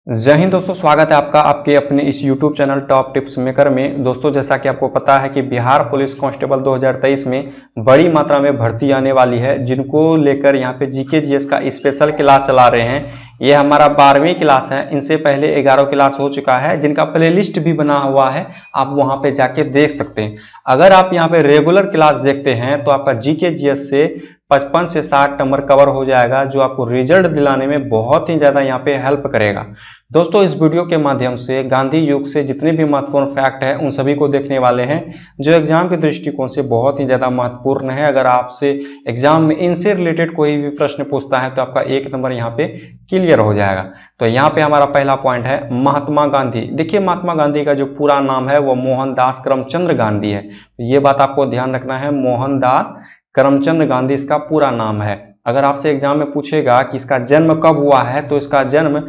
जय हिंद दोस्तों, स्वागत है आपका आपके अपने इस YouTube channel top tips maker में। दोस्तों, जैसा कि आपको पता है कि बिहार पुलिस कांस्टेबल 2023 में बड़ी मात्रा में भर्ती आने वाली है, जिनको लेकर यहाँ पे जीके जीएस का स्पेशल क्लास चला रहे हैं। ये हमारा 12वीं क्लास है। इनसे पहले 11 क्लास हो चुका है, जिनका प्लेलिस्ट भी बना हुआ है, आप वहाँ पे जाके देख सकते हैं। अगर आप यहाँ पे रेगुलर क्लास देखते हैं तो आपका जीके जीएस से 55 से 60 नंबर कवर हो जाएगा, जो आपको रिजल्ट दिलाने में बहुत ही ज़्यादा यहाँ पे हेल्प करेगा। दोस्तों, इस वीडियो के माध्यम से गांधी युग से जितने भी महत्वपूर्ण फैक्ट है उन सभी को देखने वाले हैं, जो एग्जाम के दृष्टिकोण से बहुत ही ज़्यादा महत्वपूर्ण है। अगर आपसे एग्जाम में इनसे रिलेटेड कोई भी प्रश्न पूछता है तो आपका 1 नंबर यहाँ पे क्लियर हो जाएगा। तो यहाँ पे हमारा पहला पॉइंट है महात्मा गांधी। देखिए, महात्मा गांधी का जो पूरा नाम है वो मोहनदास करमचंद गांधी है। ये बात आपको ध्यान रखना है, मोहनदास करमचंद गांधी इसका पूरा नाम है। अगर आपसे एग्जाम में पूछेगा कि इसका जन्म कब हुआ है तो इसका जन्म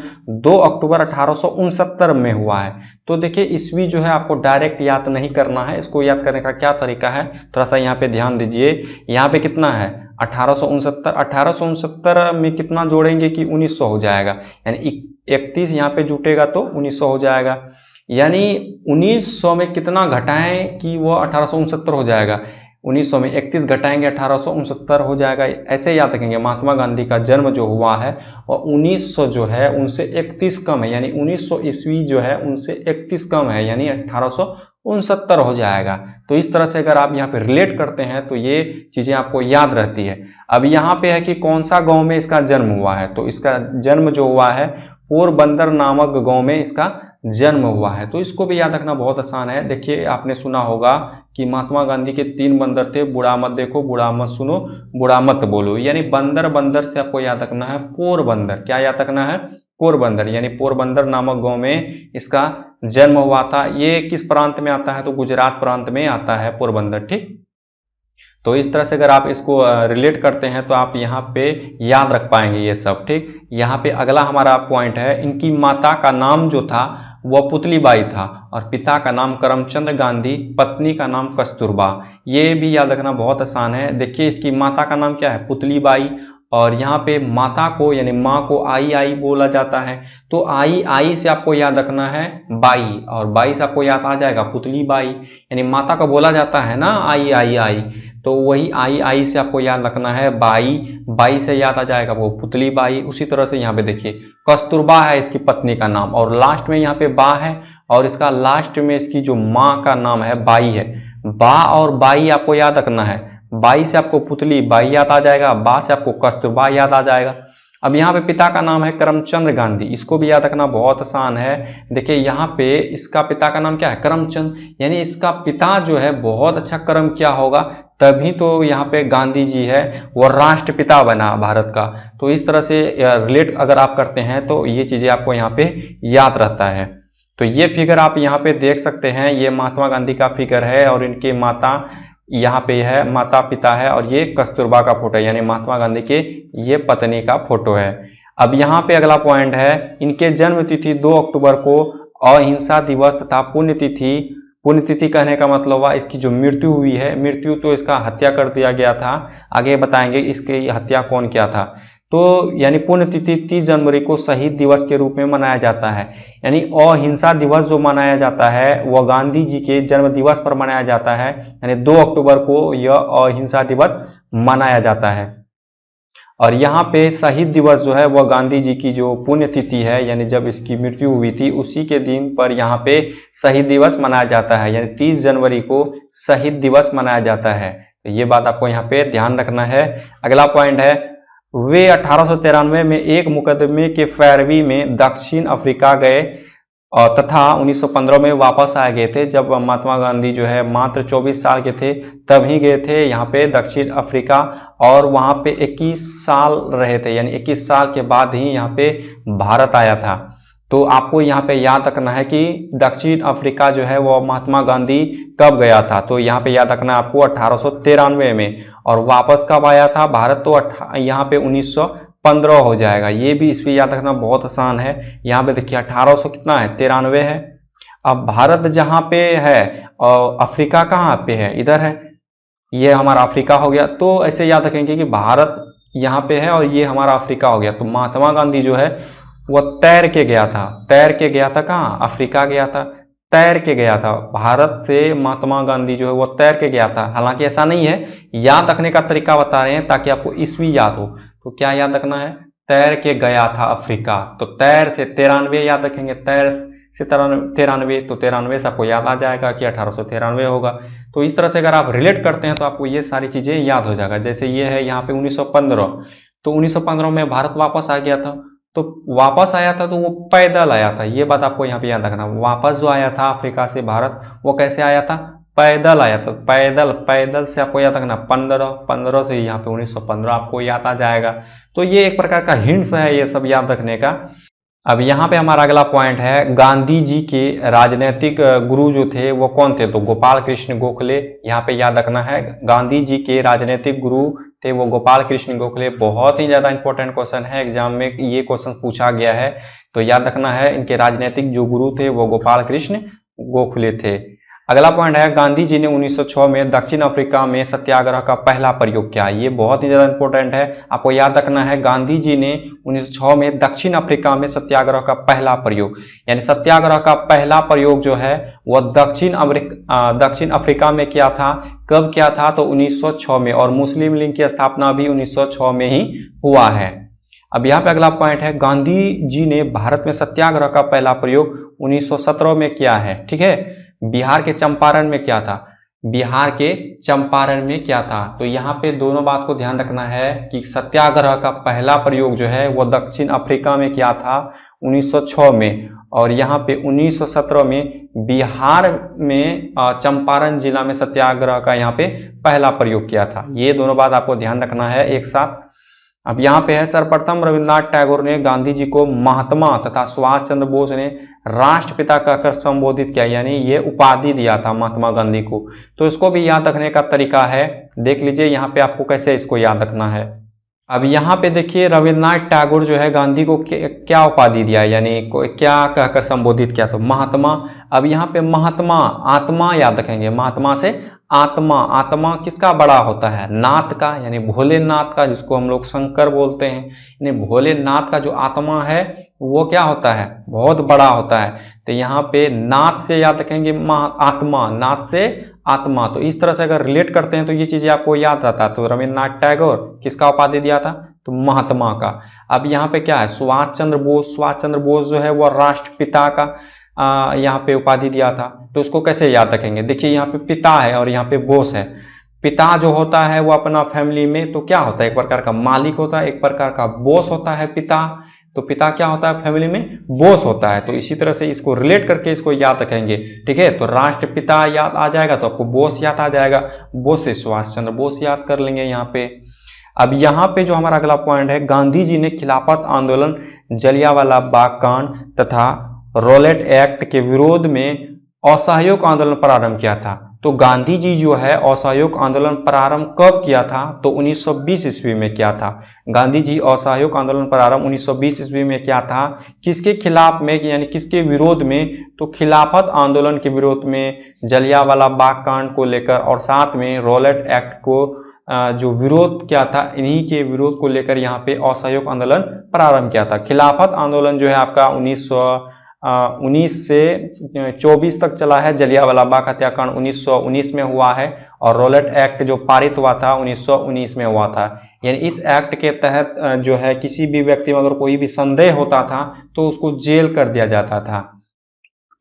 2 अक्टूबर 1869 में हुआ है। तो देखिए, ईस्वी जो है आपको डायरेक्ट याद नहीं करना है। इसको याद करने का क्या तरीका है, थोड़ा सा यहाँ पे ध्यान दीजिए। यहाँ पे कितना है 1869, 1869 में कितना जोड़ेंगे कि 1900 हो जाएगा, यानी 31 यहाँ पे जुटेगा तो 1900 हो जाएगा। यानी 1900 में कितना घटाएं कि वो 1869 हो जाएगा। 1900 में 31 घटाएंगे 1869 हो जाएगा। ऐसे याद रखेंगे, महात्मा गांधी का जन्म जो हुआ है और 1900 जो है उनसे 31 कम है, यानी 1900 ईस्वी जो है उनसे 31 कम है, यानी 1869 हो जाएगा। तो इस तरह से अगर आप यहाँ पे रिलेट करते हैं तो ये चीज़ें आपको याद रहती है। अब यहाँ पे है कि कौन सा गांव में इसका जन्म हुआ है, तो इसका जन्म जो हुआ है पोरबंदर नामक गांव में इसका जन्म हुआ है। तो इसको भी याद रखना बहुत आसान है। देखिए, आपने सुना होगा कि महात्मा गांधी के 3 बंदर थे, बूढ़ा मत देखो, बूढ़ा मत सुनो, बूढ़ा मत बोलो। यानी बंदर बंदर से आपको याद रखना है पोरबंदर। क्या याद रखना है? पोरबंदर। यानी पोरबंदर नामक गांव में इसका जन्म हुआ था। ये किस प्रांत में आता है? तो गुजरात प्रांत में आता है पोरबंदर। ठीक, तो इस तरह से अगर आप इसको रिलेट करते हैं तो आप यहाँ पे याद रख पाएंगे ये सब। ठीक, यहाँ पे अगला हमारा पॉइंट है, इनकी माता का नाम जो था वह पुतलीबाई था और पिता का नाम करमचंद गांधी, पत्नी का नाम कस्तूरबा। ये भी याद रखना बहुत आसान है। देखिए, इसकी माता का नाम क्या है? पुतलीबाई, और यहाँ पे माता को यानी माँ को आई आई बोला जाता है। तो आई आई से आपको याद रखना है बाई, और बाई से आपको याद आ जाएगा पुतलीबाई। यानी माता को बोला जाता है ना आई आई आई, तो वही आई आई से आपको याद रखना है बाई, बाई से याद आ जाएगा वो पुतलीबाई। उसी तरह से यहाँ पे देखिए कस्तूरबा है इसकी पत्नी का नाम, और लास्ट में यहाँ पे बा है, और इसका लास्ट में इसकी जो माँ का नाम है बाई है। बा और बाई आपको याद रखना है। बाई से आपको पुतली बाई याद आ जाएगा, बा से आपको कस्तूरबा याद आ जाएगा। अब यहाँ पे पिता का नाम है करमचंद गांधी, इसको भी याद रखना बहुत आसान है। देखिए, यहाँ पे इसका पिता का नाम क्या है? करमचंद, यानी इसका पिता जो है बहुत अच्छा कर्म किया होगा, तभी तो यहाँ पे गांधी जी है वो राष्ट्रपिता बना भारत का। तो इस तरह से रिलेट अगर आप करते हैं तो ये चीज़ें आपको यहाँ पे याद रहता है। तो ये फिगर आप यहाँ पे देख सकते हैं, ये महात्मा गांधी का फिगर है और इनके माता यहाँ पे है, माता पिता है, और ये कस्तूरबा का फोटो है, यानी महात्मा गांधी के ये पत्नी का फोटो है। अब यहाँ पे अगला पॉइंट है, इनके जन्म तिथि 2 अक्टूबर को अहिंसा दिवस तथा पुण्यतिथि। पुण्यतिथि कहने का मतलब हुआ इसकी जो मृत्यु हुई है, मृत्यु तो इसका हत्या कर दिया गया था, आगे बताएंगे इसकी हत्या कौन किया था। तो यानी पुण्यतिथि 30 जनवरी को शहीद दिवस के रूप में मनाया जाता है। यानी अहिंसा दिवस जो मनाया जाता है वह गांधी जी के जन्म दिवस पर मनाया जाता है, यानी 2 अक्टूबर को यह अहिंसा दिवस मनाया जाता है। और यहाँ पे शहीद दिवस जो है वह गांधी जी की जो पुण्यतिथि है, यानी जब इसकी मृत्यु हुई थी उसी के दिन पर यहाँ पे शहीद दिवस मनाया जाता है, यानी 30 जनवरी को शहीद दिवस मनाया जाता है। तो ये बात आपको यहाँ पे ध्यान रखना है। अगला पॉइंट है, वे 1893 में एक मुकदमे के पैरवी में दक्षिण अफ्रीका गए तथा 1915 में वापस आ गए थे। जब महात्मा गांधी जो है मात्र 24 साल के थे तब ही गए थे यहाँ पे दक्षिण अफ्रीका, और वहाँ पे 21 साल रहे थे, यानी 21 साल के बाद ही यहाँ पे भारत आया था। तो आपको यहाँ पे याद रखना है कि दक्षिण अफ्रीका जो है वो महात्मा गांधी कब गया था, तो यहाँ पे याद रखना है आपको 1893 में, और वापस कब आया था भारत, तो यहाँ पे 1915 हो जाएगा। ये भी इसमें याद रखना बहुत आसान है। यहाँ पे देखिए 1800 कितना है 93 है। अब भारत जहाँ पे है और अफ्रीका कहाँ पे है, इधर है, ये हमारा अफ्रीका हो गया। तो ऐसे याद रखेंगे कि भारत यहाँ पे है और ये हमारा अफ्रीका हो गया। तो महात्मा गांधी जो है वो तैर के गया था। तैर के गया था कहाँ? अफ्रीका गया था, तैर के गया था। भारत से महात्मा गांधी जो है वो तैर के गया था। हालांकि ऐसा नहीं है, याद रखने का तरीका बता रहे हैं ताकि आपको ईस्वी याद हो। तो क्या याद रखना है? तैर के गया था अफ्रीका। तो तैर से 93 याद रखेंगे, तैर से 93, तो 93 से आपको याद आ जाएगा कि 1893 होगा। तो इस तरह से अगर आप रिलेट करते हैं तो आपको ये सारी चीज़ें याद हो जाएगा। जैसे ये है यहाँ पे 1915, तो 1915 में भारत वापस आ गया था। तो वापस आया था तो वो पैदल आया था, ये बात आपको यहाँ पे याद रखना। वापस जो आया था अफ्रीका से भारत, वो कैसे आया था? पैदल आया था। पैदल, पैदल से आपको याद रखना 15 से यहाँ पे 1915 आपको याद आ जाएगा। तो ये एक प्रकार का हिंट्स है ये सब याद रखने का। अब यहाँ पे हमारा अगला पॉइंट है, गांधी जी के राजनीतिक गुरु जो थे वो कौन थे? तो गोपाल कृष्ण गोखले, यहाँ पे याद रखना है। गांधी जी के राजनीतिक गुरु थे वो गोपाल कृष्ण गोखले। बहुत ही ज्यादा इंपॉर्टेंट क्वेश्चन है, एग्जाम में ये क्वेश्चन पूछा गया है, तो याद रखना है। इनके राजनीतिक जो गुरु थे वो गोपाल कृष्ण गोखले थे। अगला पॉइंट है, गांधी जी ने 1906 में दक्षिण अफ्रीका में सत्याग्रह का पहला प्रयोग किया। ये बहुत ही ज्यादा इंपॉर्टेंट है, आपको याद रखना है। गांधी जी ने 1906 में दक्षिण अफ्रीका में सत्याग्रह का पहला प्रयोग, यानी सत्याग्रह का पहला प्रयोग जो है वह दक्षिण अफ्रीका में किया था। कब किया था? तो 1906 में। और मुस्लिम लीग की स्थापना भी 1906 में ही हुआ है। अब यहाँ पे अगला पॉइंट है, गांधी जी ने भारत में सत्याग्रह का पहला प्रयोग 1917 में किया है। ठीक है, बिहार के चंपारण में क्या था? बिहार के चंपारण में क्या था? तो यहाँ पे दोनों बात को ध्यान रखना है कि सत्याग्रह का पहला प्रयोग जो है वो दक्षिण अफ्रीका में किया था 1906 में, और यहाँ पे 1917 में बिहार में चंपारण जिला में सत्याग्रह का यहाँ पे पहला प्रयोग किया था। ये दोनों बात आपको ध्यान रखना है एक साथ। अब यहाँ पे है, सर्वप्रथम रविन्द्रनाथ टैगोर ने गांधी जी को महात्मा तथा सुभाष चंद्र बोस ने राष्ट्रपिता कहकर संबोधित किया, यानी ये उपाधि दिया था महात्मा गांधी को। तो इसको भी याद रखने का तरीका है, देख लीजिए यहाँ पे आपको कैसे इसको याद रखना है। अब यहाँ पे देखिए, रविन्द्रनाथ टैगोर जो है गांधी को क्या उपाधि दिया, यानी क्या कहकर संबोधित किया? तो महात्मा। अब यहाँ पे महात्मा, आत्मा याद रखेंगे। महात्मा से आत्मा, आत्मा किसका बड़ा होता है? नाथ का, यानी भोलेनाथ का, जिसको हम लोग शंकर बोलते हैं। यानी भोलेनाथ का जो आत्मा है वो क्या होता है? बहुत बड़ा होता है। तो यहाँ पे नाथ से याद रखेंगे आत्मा, नाथ से आत्मा। तो इस तरह से अगर रिलेट करते हैं तो ये चीजें आपको याद रहता है। तो रविन्द्रनाथ टैगोर किसका उपाधि दिया था? तो महात्मा का। अब यहाँ पे क्या है? सुभाष चंद्र बोस, सुभाष चंद्र बोस जो है वो राष्ट्रपिता का यहाँ पे उपाधि दिया था। तो उसको कैसे याद रखेंगे? देखिए यहाँ पे पिता है और यहाँ पे बोस है। पिता जो होता है वो अपना फैमिली में तो क्या होता है? एक प्रकार का मालिक होता है, एक प्रकार का बॉस होता है पिता। तो पिता क्या होता है? फैमिली में बॉस होता है। तो इसी तरह से इसको रिलेट करके इसको याद रखेंगे। ठीक है, तो राष्ट्रपिता याद आ जाएगा तो आपको बॉस याद आ जाएगा, बॉस से सुभाष चंद्र बोस याद कर लेंगे यहाँ पे। अब यहाँ पे जो हमारा अगला पॉइंट है, गांधी जी ने खिलाफत आंदोलन, जलियांवाला बाग कांड तथा रॉलेट एक्ट के विरोध में असहयोग आंदोलन प्रारंभ किया था। तो गांधी जी जो है असहयोग आंदोलन प्रारंभ कब किया था? तो 1920 ईस्वी में किया था। गांधी जी असहयोग आंदोलन प्रारंभ 1920 ईस्वी में किया था। किसके खिलाफ में, यानी किसके विरोध में? तो खिलाफत आंदोलन के विरोध में, जलियांवाला बाग कांड को लेकर, और साथ में रॉलेट एक्ट को जो विरोध किया था, इन्हीं के विरोध को लेकर यहाँ पे असहयोग आंदोलन प्रारंभ किया था। खिलाफत आंदोलन जो है आपका 1919 से 24 तक चला है। जलियांवाला बाग हत्याकांड 1919 में हुआ है, और रॉलेट एक्ट जो पारित हुआ था 1919 में हुआ था। यानी इस एक्ट के तहत जो है किसी भी व्यक्ति में अगर कोई भी संदेह होता था तो उसको जेल कर दिया जाता था।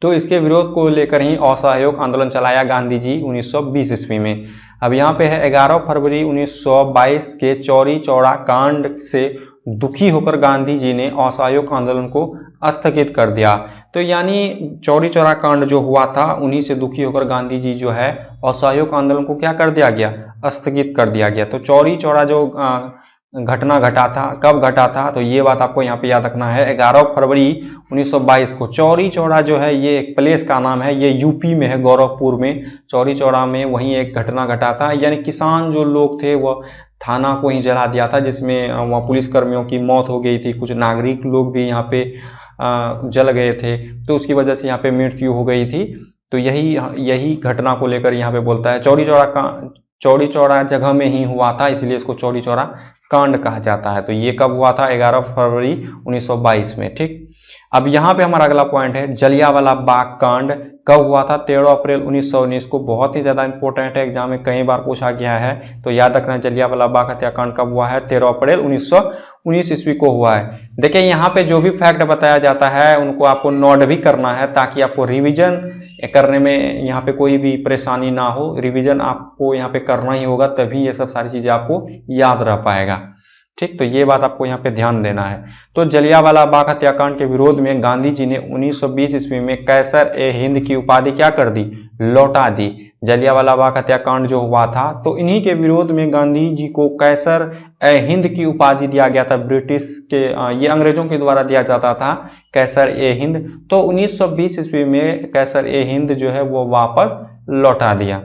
तो इसके विरोध को लेकर ही असहयोग आंदोलन चलाया गांधी जी 1920 ईस्वी में। अब यहाँ पे है 11 फरवरी 1922 के चौरी चौरा कांड से दुखी होकर गांधी जी ने असहयोग आंदोलन को स्थगित कर दिया। तो यानी चौरी चौरा कांड जो हुआ था उन्हीं से दुखी होकर गांधी जी जो है असहयोग आंदोलन को क्या कर दिया गया? स्थगित कर दिया गया। तो चौरी चौरा जो घटना घटा था, कब घटा था? तो ये बात आपको यहाँ पे याद रखना है, 11 फरवरी 1922 को। चौरी चौरा जो है ये एक प्लेस का नाम है, ये यूपी में है, गोरखपुर में। चौरी चौरा में वहीं एक घटना घटा था, यानी किसान जो लोग थे वो थाना को ही जला दिया था, जिसमें वहाँ पुलिसकर्मियों की मौत हो गई थी। कुछ नागरिक लोग भी यहाँ पे जल गए थे, तो उसकी वजह से यहाँ पे मृत्यु हो गई थी। तो यही घटना को लेकर यहाँ पे बोलता है। चौरी चौरा जगह में ही हुआ था, इसलिए इसको चौरी चौरा कांड कहा जाता है। तो ये कब हुआ था? 11 फरवरी 1922 में। ठीक, अब यहाँ पे हमारा अगला पॉइंट है जलियांवाला बाग कांड कब हुआ था? 13 अप्रैल 1919 को। बहुत ही ज़्यादा इंपॉर्टेंट है, एग्जाम में कई बार पूछा गया है, तो याद रखना जलियांवाला बाग हत्याकांड कब हुआ है? 13 अप्रैल 1919 ईस्वी को हुआ है। देखिए यहाँ पे जो भी फैक्ट बताया जाता है उनको आपको नोट भी करना है ताकि आपको रिवीजन करने में यहाँ पे कोई भी परेशानी ना हो। रिवीजन आपको यहाँ पे करना ही होगा, तभी ये सब सारी चीज़ें आपको याद रह पाएगा। ठीक, तो ये बात आपको यहाँ पे ध्यान देना है। तो जलियांवाला बाग हत्याकांड के विरोध में गांधी जी ने 1920 ईस्वी में कैसर ए हिंद की उपाधि क्या कर दी? लौटा दी। जलियांवाला बाग हत्याकांड जो हुआ था तो इन्हीं के विरोध में गांधी जी को कैसर ए हिंद की उपाधि दिया गया था। ब्रिटिश के ये अंग्रेजों के द्वारा दिया जाता था कैसर ए हिंद। तो 1920 ईस्वी में कैसर ए हिंद जो है वो वापस लौटा दिया।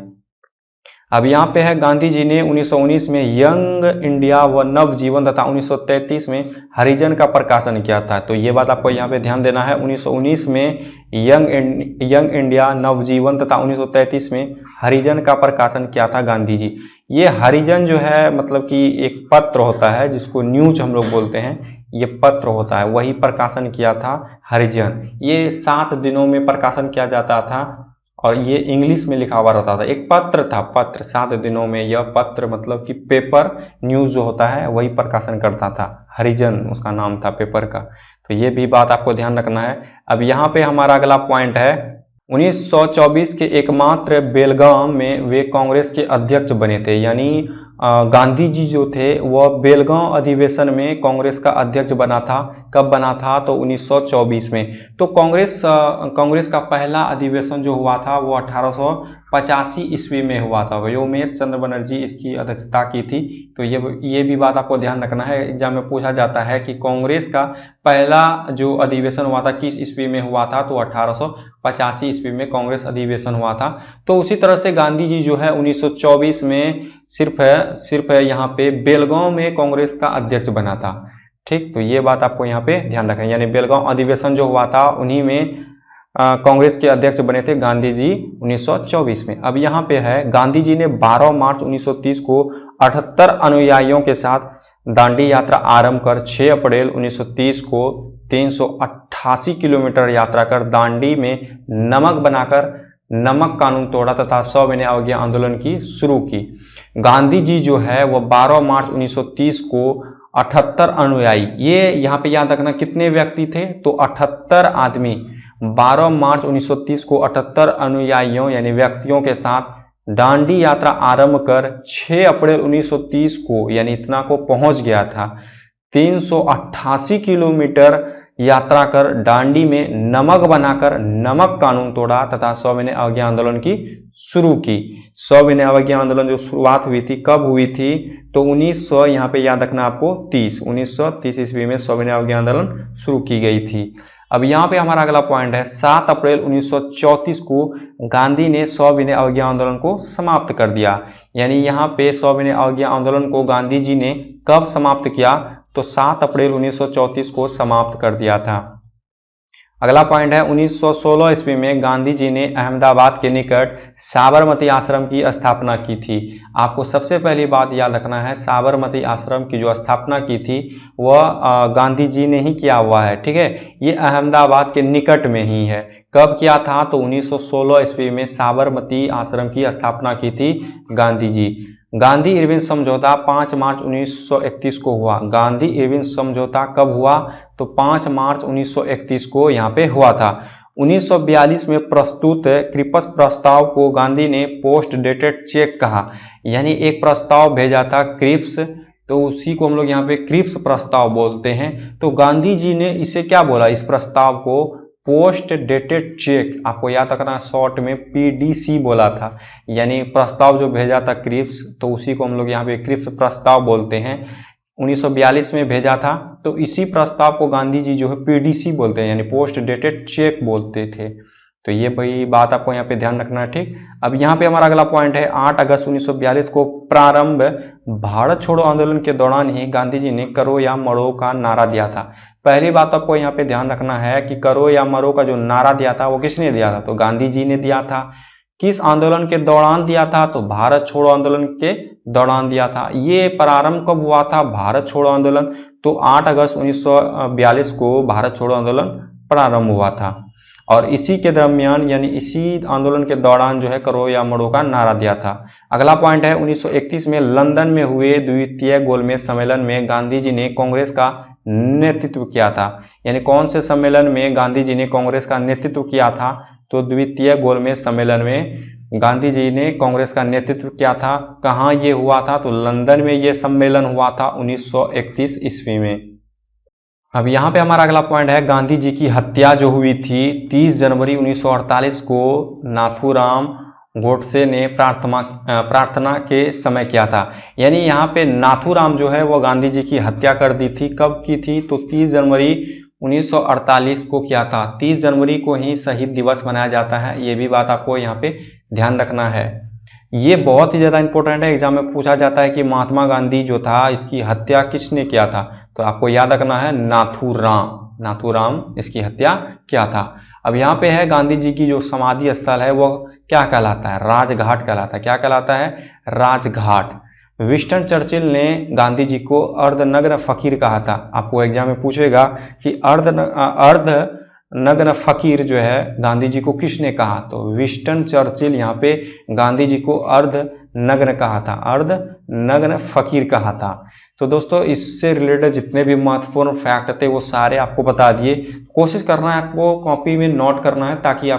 अब यहाँ पे है गांधी जी ने 1919 में यंग इंडिया व नव जीवन तथा 1933 में हरिजन का प्रकाशन किया था। तो ये बात आपको यहाँ पे ध्यान देना है। 1919 में यंग इंडिया नव जीवन तथा 1933 में हरिजन का प्रकाशन किया था गांधी जी। ये हरिजन जो है मतलब कि एक पत्र होता है जिसको न्यूज हम लोग बोलते हैं, ये पत्र होता है, वही प्रकाशन किया था हरिजन। ये 7 दिनों में प्रकाशन किया जाता था और ये इंग्लिश में लिखा हुआ रहता था। एक पत्र था, पत्र 7 दिनों में यह पत्र मतलब कि पेपर न्यूज़ जो होता है वही प्रकाशन करता था। हरिजन उसका नाम था पेपर का। तो ये भी बात आपको ध्यान रखना है। अब यहाँ पे हमारा अगला पॉइंट है 1924 के एकमात्र बेलगाम में वे कांग्रेस के अध्यक्ष बने थे। यानी गांधी जी जो थे वह बेलगांव अधिवेशन में कांग्रेस का अध्यक्ष बना था। कब बना था? तो 1924 में। तो कांग्रेस का पहला अधिवेशन जो हुआ था वो 1885 ईस्वी में हुआ था। व्योमेश चंद्र बनर्जी इसकी अध्यक्षता की थी। तो ये भी बात आपको ध्यान रखना है, एग्जाम में पूछा जाता है कि कांग्रेस का पहला जो अधिवेशन हुआ था किस ईस्वी में हुआ था? तो 1885 ईस्वी में कांग्रेस अधिवेशन हुआ था। तो उसी तरह से गांधी जी जो है 1924 में सिर्फ यहाँ पे बेलगांव में कांग्रेस का अध्यक्ष बना था। ठीक, तो ये बात आपको यहाँ पे ध्यान रखें। यानी बेलगांव अधिवेशन जो हुआ था उन्हीं में कांग्रेस के अध्यक्ष बने थे गांधी जी 1924 में। अब यहाँ पे है गांधी जी ने 12 मार्च 1930 को 78 अनुयायियों के साथ दांडी यात्रा आरंभ कर 6 अप्रैल 1930 को 388 किलोमीटर यात्रा कर दांडी में नमक बनाकर नमक कानून तोड़ा तथा सविनय अवज्ञा आंदोलन की शुरू की। गांधी जी जो है वो 12 मार्च 1930 को 78 अनुयायी, ये यहाँ पे याद रखना कितने व्यक्ति थे? तो 78 आदमी 12 मार्च 1930 को 78 अनुयायियों यानी व्यक्तियों के साथ दांडी यात्रा आरंभ कर 6 अप्रैल 1930 को यानी इतना को पहुंच गया था। 388 किलोमीटर यात्रा कर दांडी में नमक बनाकर नमक कानून तोड़ा तथा सविनय अवज्ञा आंदोलन की शुरू की। सविनय अवज्ञा आंदोलन जो शुरुआत हुई थी कब हुई थी? तो 1900 यहाँ पे याद रखना आपको 1930 ईस्वी में सविनय अवज्ञा आंदोलन शुरू की गई थी। अब यहाँ पे हमारा अगला पॉइंट है 7 अप्रैल 1934 को गांधी ने सविनय अवज्ञा आंदोलन को समाप्त कर दिया। यानी यहाँ पे सविनय अवज्ञा आंदोलन को गांधी जी ने कब समाप्त किया? तो 7 अप्रैल 1934 को समाप्त कर दिया था। अगला पॉइंट है 1916 ईस्वी में गांधी जी ने अहमदाबाद के निकट साबरमती आश्रम की स्थापना की थी। आपको सबसे पहली बात याद रखना है, साबरमती आश्रम की जो स्थापना की थी वह गांधी जी ने ही किया हुआ है। ठीक है, ये अहमदाबाद के निकट में ही है। कब किया था? तो 1916 ईस्वी में साबरमती आश्रम की स्थापना की थी गांधी जी। गांधी इरविन समझौता 5 मार्च 1931 को हुआ। गांधी इरविन समझौता कब हुआ? तो 5 मार्च 1931 को यहाँ पे हुआ था। 1942 में प्रस्तुत क्रिप्स प्रस्ताव को गांधी ने पोस्ट डेटेड चेक कहा। यानी एक प्रस्ताव भेजा था क्रिप्स, तो उसी को हम लोग यहाँ पे क्रिप्स प्रस्ताव बोलते हैं। तो गांधी जी ने इसे क्या बोला? इस प्रस्ताव को पोस्ट डेटेड चेक, आपको याद रखना शॉर्ट में पीडीसी बोला था। यानी प्रस्ताव जो भेजा था क्रिप्स, तो उसी को हम लोग यहाँ पे क्रिप्स प्रस्ताव बोलते हैं। 1942 में भेजा था, तो इसी प्रस्ताव को गांधी जी जो है पीडीसी बोलते हैं, यानी पोस्ट डेटेड चेक बोलते थे। तो ये भाई बात आपको यहाँ पे ध्यान रखना है। ठीक, अब यहाँ पे हमारा अगला पॉइंट है 8 अगस्त 1942 को प्रारंभ भारत छोड़ो आंदोलन के दौरान ही गांधी जी ने करो या मरो का नारा दिया था। पहली बात आपको यहाँ पे ध्यान रखना है कि करो या मरो का जो नारा दिया था वो किसने दिया था? तो गांधी जी ने दिया था। किस आंदोलन के दौरान दिया था? तो भारत छोड़ो आंदोलन के दौरान दिया था। ये प्रारंभ कब हुआ था? भारत छोड़ो आंदोलन, तो 8 अगस्त 1942 को भारत छोड़ो आंदोलन प्रारंभ हुआ था और इसी के दरमियान यानी इसी आंदोलन के दौरान जो है करो या मरो का नारा दिया था। अगला पॉइंट है 1931 में लंदन में हुए द्वितीय गोलमेज सम्मेलन में गांधी जी ने कांग्रेस का नेतृत्व किया था। यानी कौन से सम्मेलन में गांधी जी ने कांग्रेस का नेतृत्व किया था? तो द्वितीय गोलमेज सम्मेलन में गांधी जी ने कांग्रेस का नेतृत्व किया था। कहाँ ये हुआ था? तो लंदन में ये सम्मेलन हुआ था 1931 ईस्वी में। अब यहाँ पे हमारा अगला पॉइंट है गांधी जी की हत्या जो हुई थी 30 जनवरी 1948 को नाथूराम गोडसे ने प्रार्थना के समय किया था। यानी यहाँ पे नाथूराम जो है वो गांधी जी की हत्या कर दी थी। कब की थी? तो 30 जनवरी 1948 को किया था। 30 जनवरी को ही शहीद दिवस मनाया जाता है, ये भी बात आपको यहाँ पे ध्यान रखना है। ये बहुत ही ज़्यादा इंपॉर्टेंट है, एग्जाम में पूछा जाता है कि महात्मा गांधी जो था इसकी हत्या किसने किया था? तो आपको याद रखना है नाथूराम इसकी हत्या किया था। अब यहाँ पे है गांधी जी की जो समाधि स्थल है वो क्या कहलाता है? राजघाट कहलाता है। क्या कहलाता है? राजघाट। विंस्टन चर्चिल ने गांधी जी को अर्धनग्न फकीर कहा था। आपको एग्जाम में पूछेगा कि अर्धनग्न फकीर जो है गांधी जी को किसने कहा? तो विंस्टन चर्चिल यहाँ पे गांधी जी को अर्धनग्न कहा था, अर्धनग्न फकीर कहा था। तो दोस्तों इससे रिलेटेड जितने भी महत्वपूर्ण फैक्ट थे वो सारे आपको बता दिए। कोशिश करना है आपको कॉपी में नोट करना है ताकि आप